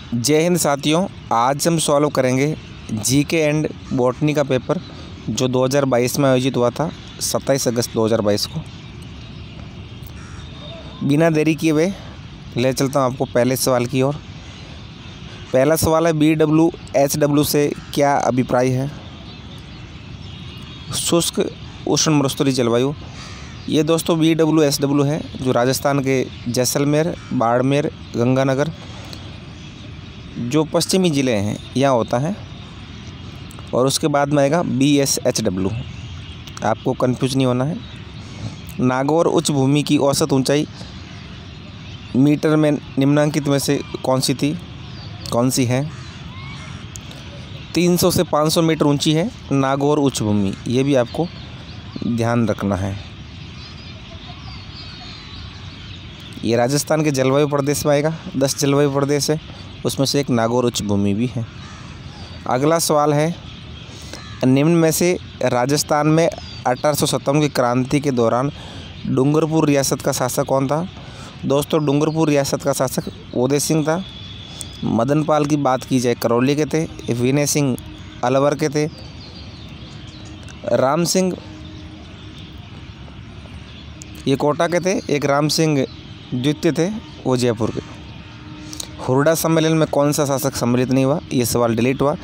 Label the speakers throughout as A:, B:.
A: जय हिंद साथियों, आज हम सॉल्व करेंगे जीके एंड बॉटनी का पेपर जो 2022 में आयोजित हुआ था 27 अगस्त 2022 को। बिना देरी किए हुए ले चलता हूँ आपको पहले सवाल की ओर। पहला सवाल है BWHW से क्या अभिप्राय है? शुष्क उष्ण मरुस्थलीय जलवायु। ये दोस्तों BWHW है जो राजस्थान के जैसलमेर, बाड़मेर, गंगानगर जो पश्चिमी ज़िले हैं यहाँ होता है। और उसके बाद में आएगा BSHW, आपको कंफ्यूज नहीं होना है। नागौर उच्च भूमि की औसत ऊंचाई मीटर में निम्नांकित में से कौन सी है? 300 से 500 मीटर ऊंची है नागौर उच्च भूमि, ये भी आपको ध्यान रखना है। ये राजस्थान के जलवायु प्रदेश में आएगा। 10 जलवायु प्रदेश है, उसमें से एक नागौर उच्च भूमि भी है। अगला सवाल है, निम्न में से राजस्थान में 1857 की क्रांति के दौरान डूंगरपुर रियासत का शासक कौन था? दोस्तों डूंगरपुर रियासत का शासक उदय सिंह था। मदनपाल की बात की जाए करौली के थे, विनय सिंह अलवर के थे, राम सिंह ये कोटा के थे, एक राम सिंह द्वितीय थे वो जयपुर के। हुरडा सम्मेलन में कौन सा शासक सम्मिलित नहीं हुआ? ये सवाल डिलीट हुआ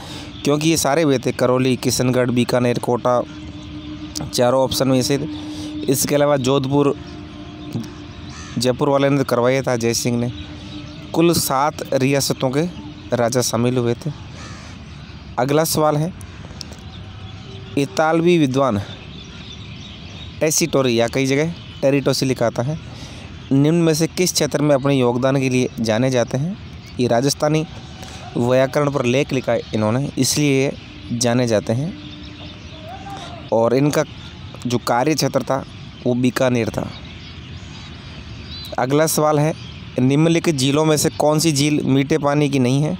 A: क्योंकि ये सारे हुए थे करौली, किशनगढ़, बीकानेर, कोटा, चारों ऑप्शन में से। इसके अलावा जोधपुर जयपुर वाले ने करवाया था जय सिंह ने। कुल 7 रियासतों के राजा शामिल हुए थे। अगला सवाल है, इतालवी विद्वान टेसिटोरी या कई जगह टेरिटोसी लिखा आता है, निम्न में से किस क्षेत्र में अपने योगदान के लिए जाने जाते हैं? ये राजस्थानी व्याकरण पर लेख लिखा है इन्होंने, इसलिए जाने जाते हैं। और इनका जो कार्य क्षेत्र था वो बीकानेर था। अगला सवाल है, निम्नलिखित झीलों में से कौन सी झील मीठे पानी की नहीं है?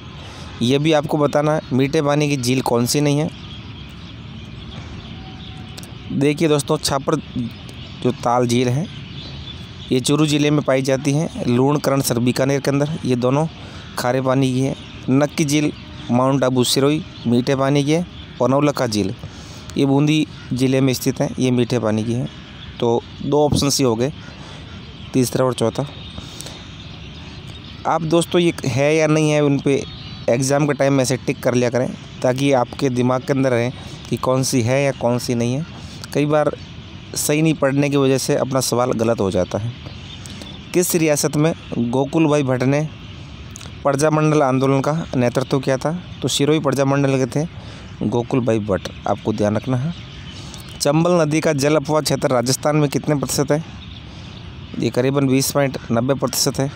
A: ये भी आपको बताना है मीठे पानी की झील कौन सी नहीं है। देखिए दोस्तों, छापर जो ताल झील है ये चूरू ज़िले में पाई जाती है। लूणकरण बीकानेर के अंदर, ये दोनों खारे पानी की है। नक्की झील माउंट आबू सिरोही मीठे पानी की है। और नौलखा झील ये बूंदी ज़िले में स्थित है, ये मीठे पानी की है। तो 2 ऑप्शन ही हो गए, तीसरा और चौथा। आप दोस्तों ये है या नहीं है उन पे एग्ज़ाम के टाइम में ऐसे टिक कर लिया करें ताकि आपके दिमाग के अंदर रहे कि कौन सी है या कौन सी नहीं है। कई बार सही नहीं पढ़ने की वजह से अपना सवाल गलत हो जाता है। किस रियासत में गोकुल भाई भट्ट ने प्रजामंडल आंदोलन का नेतृत्व किया था? तो सिरोही प्रजामंडल के थे गोकुल भाई भट्ट, आपको ध्यान रखना है। चंबल नदी का जल अपवाह क्षेत्र राजस्थान में कितने प्रतिशत है? ये करीबन 20.90% है।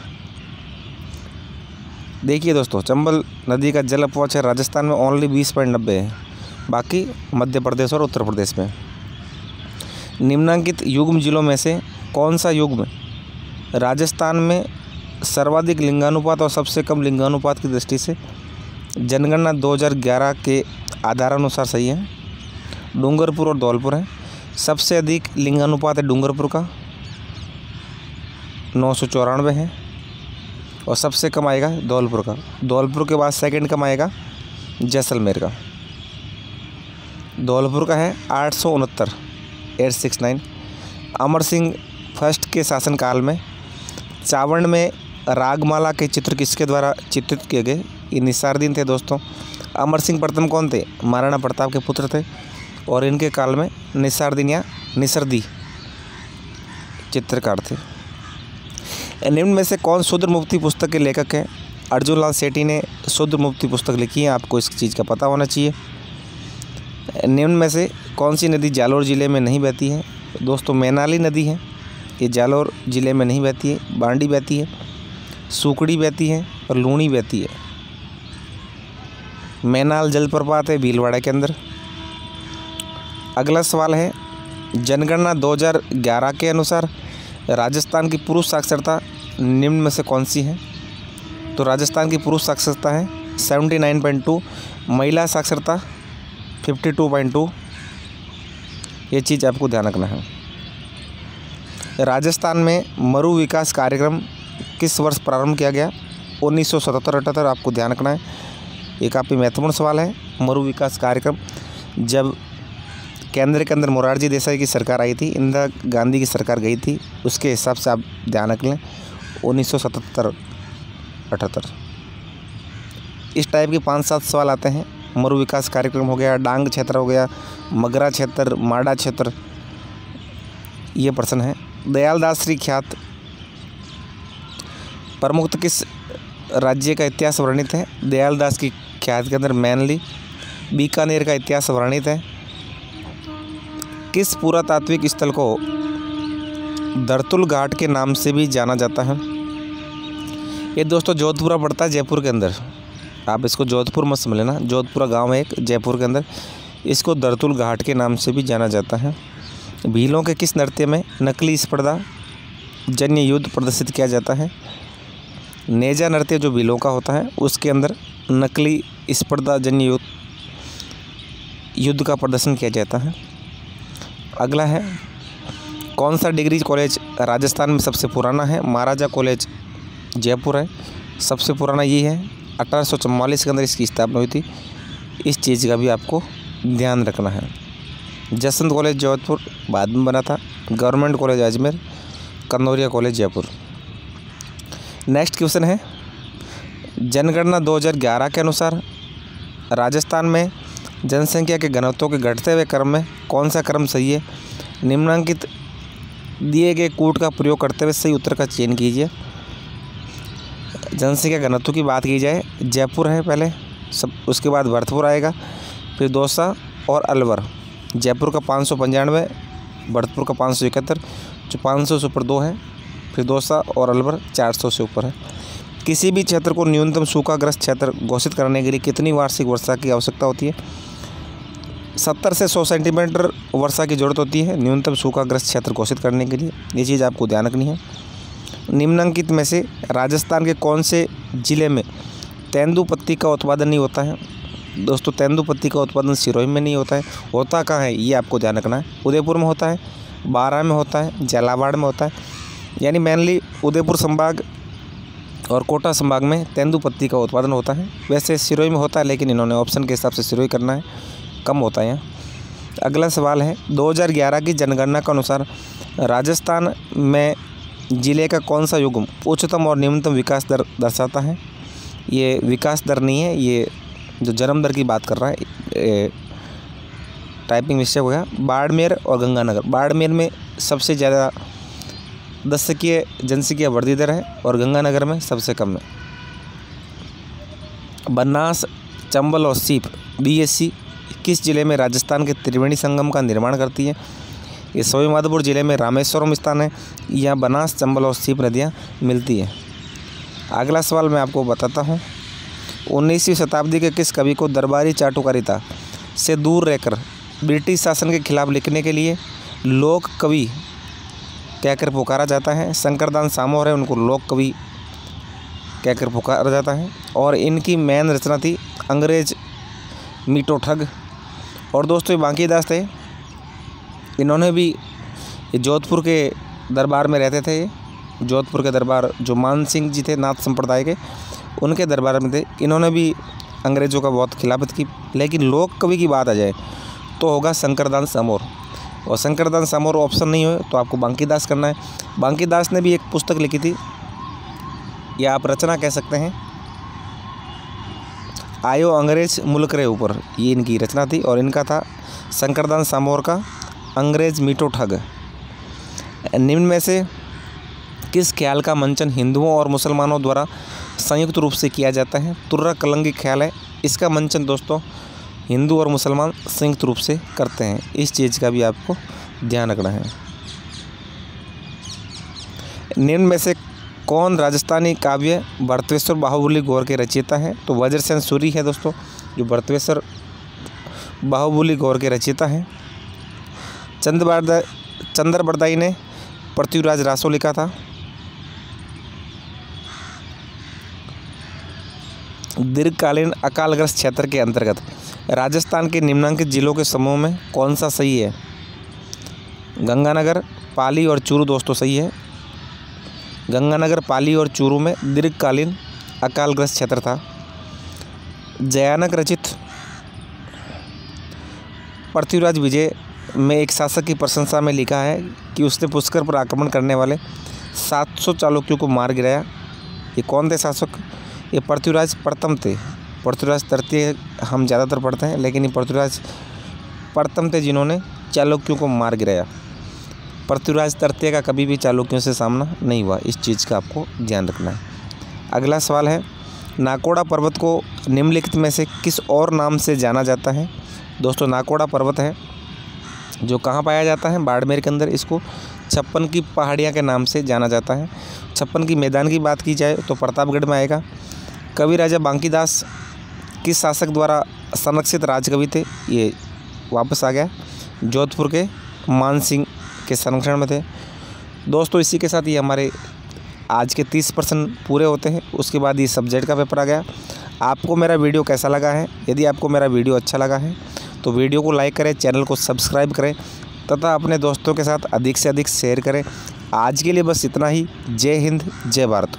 A: देखिए दोस्तों, चंबल नदी का जल अपवाह क्षेत्र राजस्थान में ओनली 20.90 है, बाकी मध्य प्रदेश और उत्तर प्रदेश में। निम्नांकित युग्म जिलों में से कौन सा युग्म राजस्थान में सर्वाधिक लिंगानुपात और सबसे कम लिंगानुपात की दृष्टि से जनगणना 2011 के आधारानुसार सही है? डूंगरपुर और धौलपुर है। सबसे अधिक लिंगानुपात है डूंगरपुर का 994 है और सबसे कम आएगा धौलपुर का। धौलपुर के बाद सेकंड कम आएगा जैसलमेर का। धौलपुर का है 869। अमर सिंह फर्स्ट के शासनकाल में चावंड में रागमाला के चित्र किसके द्वारा चित्रित किए गए? ये निसारदीन थे दोस्तों। अमर सिंह प्रथम कौन थे? महाराणा प्रताप के पुत्र थे और इनके काल में निसारदीन या निसरदी चित्रकार थे। निम्न में से कौन शूद्र मुक्ति पुस्तक के लेखक हैं? अर्जुन लाल सेठी ने शूद्र मुक्ति पुस्तक लिखी है, आपको इस चीज़ का पता होना चाहिए। निम्न में से कौन सी नदी जालोर ज़िले में नहीं बहती है? दोस्तों मैनाली नदी है, ये जालोर ज़िले में नहीं बहती है। बांडी बहती है, सुकड़ी बहती है और लूणी बहती है। मैनाल जलप्रपात है भीलवाड़ा के अंदर। अगला सवाल है, जनगणना 2011 के अनुसार राजस्थान की पुरुष साक्षरता निम्न में से कौन सी है? तो राजस्थान की पुरुष साक्षरता है 79.2, महिला साक्षरता 52.2। ये चीज़ आपको ध्यान रखना है। राजस्थान में मरु विकास कार्यक्रम किस वर्ष प्रारंभ किया गया? 1977-78 आपको ध्यान रखना है। ये काफ़ी महत्वपूर्ण सवाल है। मरु विकास कार्यक्रम जब केंद्र के अंदर मोरारजी देसाई की सरकार आई थी, इंदिरा गांधी की सरकार गई थी, उसके हिसाब से आप ध्यान रख लें 1977-78। इस टाइप के 5-7 सवाल आते हैं। मरु विकास कार्यक्रम हो गया, डांग क्षेत्र हो गया, मगरा क्षेत्र, माडा क्षेत्र, ये प्रश्न है। दयालदास श्री ख्यात प्रमुख किस राज्य का इतिहास वर्णित है? दयालदास की ख्यात के अंदर मैनली बीकानेर का इतिहास वर्णित है। किस पुरातात्विक स्थल को दर्तुल घाट के नाम से भी जाना जाता है? ये दोस्तों जोधपुरा पड़ता है जयपुर के अंदर। आप इसको जोधपुर मत समझ लेना, जोधपुरा गांव है एक जयपुर के अंदर। इसको दर्तुल घाट के नाम से भी जाना जाता है। भीलों के किस नृत्य में नकली स्पर्धा जन्य युद्ध प्रदर्शित किया जाता है? नेजा नृत्य जो भीलों का होता है उसके अंदर नकली स्पर्धा जन्य युद्ध का प्रदर्शन किया जाता है। अगला है, कौन सा डिग्री कॉलेज राजस्थान में सबसे पुराना है? महाराजा कॉलेज जयपुर है, सबसे पुराना ये है। 1844 के अंदर इसकी स्थापना हुई थी। इस चीज़ का भी आपको ध्यान रखना है। जसवंत कॉलेज जोधपुर बाद में बना था। Government college Ajmer, Kanoria college Jaipur. Next question है, जनगणना 2011 के अनुसार राजस्थान में जनसंख्या के घनत्व के घटते हुए क्रम में कौन सा क्रम सही है? निम्नलिखित दिए गए कूट का प्रयोग करते हुए सही उत्तर का चयन कीजिए। जनसंख्या घनत्व की बात की जाए, जयपुर है पहले, सब उसके बाद भरतपुर आएगा, फिर दौसा और अलवर। जयपुर का 595, भरतपुर का 571, जो 500 से ऊपर 2 है, फिर दौसा और अलवर 400 से ऊपर है। किसी भी क्षेत्र को न्यूनतम सूखाग्रस्त क्षेत्र घोषित करने के लिए कितनी वार्षिक वर्षा की आवश्यकता होती है? 70 से 100 सेंटीमीटर वर्षा की जरूरत होती है न्यूनतम सूखाग्रस्त क्षेत्र घोषित करने के लिए। ये चीज़ आपको ध्यान रखनी है। निम्नलिखित में से राजस्थान के कौन से ज़िले में तेंदुपत्ती का उत्पादन नहीं होता है? दोस्तों तेंदुपत्ती का उत्पादन सिरोही में नहीं होता है। होता कहाँ है ये आपको ध्यान रखना है। उदयपुर में होता है, बारां में होता है, झालावाड़ में होता है। यानी मेनली उदयपुर संभाग और कोटा संभाग में तेंदुपत्ती का उत्पादन होता है। वैसे सिरोही में होता है, लेकिन इन्होंने ऑप्शन के हिसाब से सिरोही करना है, कम होता है यहाँ। अगला सवाल है, 2011 की जनगणना के अनुसार राजस्थान में ज़िले का कौन सा युग्म उच्चतम और निम्नतम विकास दर दर्शाता है? ये विकास दर नहीं है, ये जो जन्म दर की बात कर रहा है, टाइपिंग मिस्टेक हो गया। बाड़मेर और गंगानगर। बाड़मेर में सबसे ज़्यादा 10 की जनसंख्या वृद्धि दर है और गंगानगर में सबसे कम है। बनास, चंबल और सीप BSC किस जिले में राजस्थान के त्रिवेणी संगम का निर्माण करती है? ये सवाईमाधोपुर जिले में रामेश्वरम स्थान है। यहाँ बनास, चंबल और सीप नदियाँ मिलती हैं। अगला सवाल मैं आपको बताता हूँ, 19वीं शताब्दी के किस कवि को दरबारी चाटुकारिता से दूर रहकर ब्रिटिश शासन के खिलाफ लिखने के लिए लोक कवि कहकर पुकारा जाता है? शंकरदास सामोर है, उनको लोक कवि कहकर पुकारा जाता है। और इनकी मेन रचना थी अंग्रेज मीठो ठग। और दोस्तों बांकीदास थे, इन्होंने भी जोधपुर के दरबार में रहते थे। जोधपुर के दरबार जो मान सिंह जी थे नाथ संप्रदाय के, उनके दरबार में थे। इन्होंने भी अंग्रेज़ों का बहुत खिलाफत की। लेकिन लोक कवि की बात आ जाए तो होगा शंकरदास सामोर। और शंकरदास सामोर ऑप्शन नहीं हो तो आपको बांकीदास करना है। बांकीदास ने भी एक पुस्तक लिखी थी, या आप रचना कह सकते हैं, आयो अंग्रेज मुल्क रे ऊपर, ये इनकी रचना थी। और इनका था शंकरदास सामोर का अंग्रेज मीठो ठग। निम्न में से किस ख्याल का मंचन हिंदुओं और मुसलमानों द्वारा संयुक्त रूप से किया जाता है? तुर्रा कलंगी ख्याल है। इसका मंचन दोस्तों हिंदू और मुसलमान संयुक्त रूप से करते हैं। इस चीज़ का भी आपको ध्यान रखना है। निम्न में से कौन राजस्थानी काव्य भरतवेश्वर बाहुबली गौर के रचयिता है? तो वज्रसेन सूरी है दोस्तों, जो भरतवेश्वर बाहुबली गौर के रचयिता हैं। चंद्र बरदाई ने पृथ्वीराज रासो लिखा था। दीर्घकालीन अकालग्रस्त क्षेत्र के अंतर्गत राजस्थान के निम्नलिखित जिलों के समूह में कौन सा सही है? गंगानगर, पाली और चूरू दोस्तों सही है। गंगानगर, पाली और चूरू में दीर्घकालीन अकालग्रस्त क्षेत्र था। जयानक रचित पृथ्वीराज विजय में एक शासक की प्रशंसा में लिखा है कि उसने पुष्कर पर आक्रमण करने वाले 700 चालुक्यों को मार गिराया। ये कौन थे शासक? ये पृथ्वीराज प्रथम थे। पृथ्वीराज तृतीय हम ज़्यादातर पढ़ते हैं, लेकिन ये पृथ्वीराज प्रथम थे जिन्होंने चालुक्यों को मार गिराया। पृथ्वीराज तृतीय का कभी भी चालुक्यों से सामना नहीं हुआ। इस चीज़ का आपको ध्यान रखना है। अगला सवाल है, नाकोड़ा पर्वत को निम्नलिखित में से किस और नाम से जाना जाता है? दोस्तों, नाकोड़ा पर्वत है जो कहाँ पाया जाता है? बाड़मेर के अंदर। इसको 56 की पहाड़ियाँ के नाम से जाना जाता है। 56 की मैदान की बात की जाए तो प्रतापगढ़ में आएगा। कवि राजा बांकीदास किस शासक द्वारा संरक्षित राजकवि थे? ये वापस आ गया, जोधपुर के मान सिंह के संरक्षण में थे। दोस्तों, इसी के साथ ये हमारे आज के 30 प्रश्न पूरे होते हैं। उसके बाद ये सब्जेक्ट का पेपर आ गया। आपको मेरा वीडियो कैसा लगा है? यदि आपको मेरा वीडियो अच्छा लगा है तो वीडियो को लाइक करें, चैनल को सब्सक्राइब करें तथा अपने दोस्तों के साथ अधिक से अधिक शेयर करें। आज के लिए बस इतना ही। जय हिंद, जय भारत।